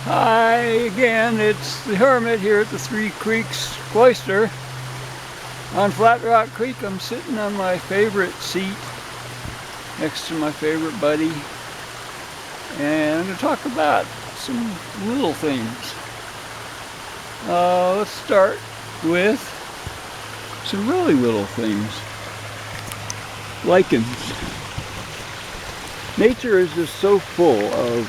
Hi again, it's the Hermit here at the Three Creeks Cloister on Flat Rock Creek. I'm sitting on my favorite seat next to my favorite buddy, and I'm going to talk about some little things. Let's start with some really little things. Lichens. Nature is just so full of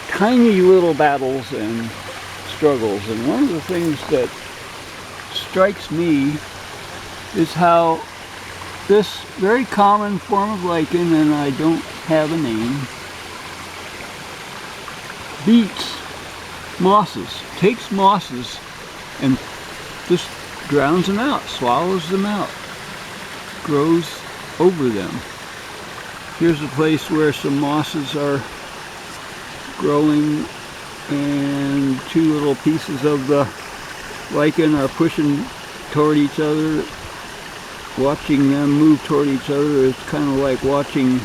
tiny little battles and struggles, and one of the things that strikes me is how this very common form of lichen, and I don't have a name, beats mosses, takes mosses and just drowns them out, swallows them out, grows over them. Here's a place where some mosses are growing, and two little pieces of the lichen are pushing toward each other. Watching them move toward each other is kind of like watching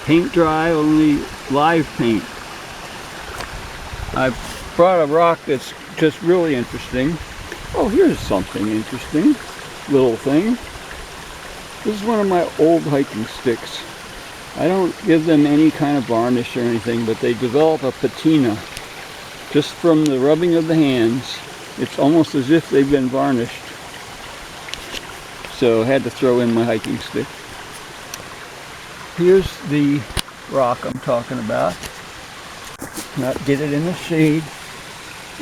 paint dry, only live paint. I brought a rock that's just really interesting. Oh, here's something interesting, little thing. This is one of my old hiking sticks. I don't give them any kind of varnish or anything, but they develop a patina just from the rubbing of the hands. It's almost as if they've been varnished. So I had to throw in my hiking stick. Here's the rock I'm talking about. Not get it in the shade.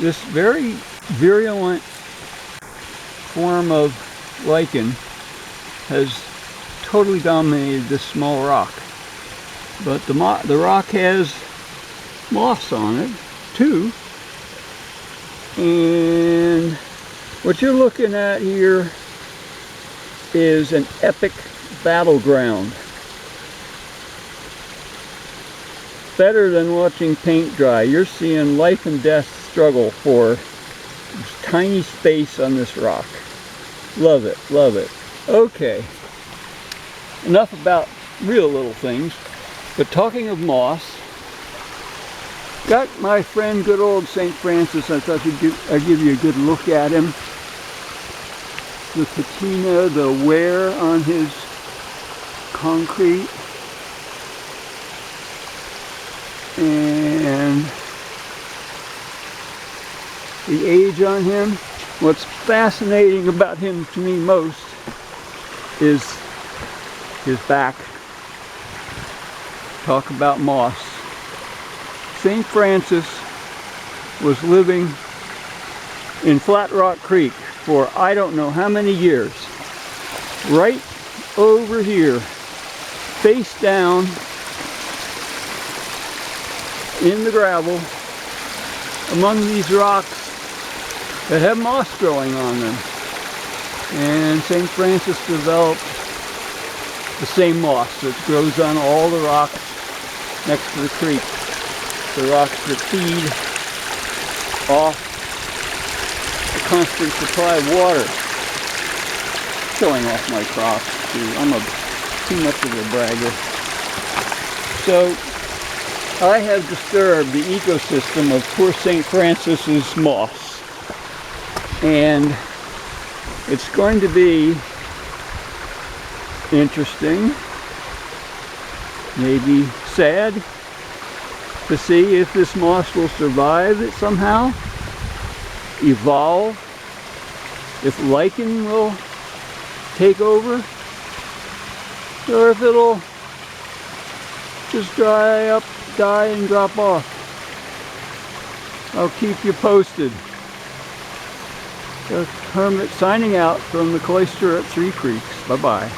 This very virulent form of lichen has totally dominated this small rock. But the rock has moss on it too, and what you're looking at here is an epic battleground. Better than watching paint dry. You're seeing life and death struggle for this tiny space on this rock. Love it, love it. Okay, enough about real little things. But talking of moss, got my friend good old St. Francis. I thought I'd give you a good look at him. The patina, the wear on his concrete, and the age on him. What's fascinating about him to me most is his back. Talk about moss. St. Francis was living in Flat Rock Creek for I don't know how many years. Right over here, face down in the gravel among these rocks that have moss growing on them. And St. Francis developed the same moss that grows on all the rocks next to the creek. The rocks that feed off a constant supply of water. Showing off my crops too. I'm too much of a bragger. So I have disturbed the ecosystem of poor St. Francis's moss. And it's going to be interesting, maybe sad, to see if this moss will survive it somehow, evolve, if lichen will take over, or if it'll just dry up, die, and drop off. I'll keep you posted. The Hermit signing out from the Cloister at Three Creeks. Bye-bye.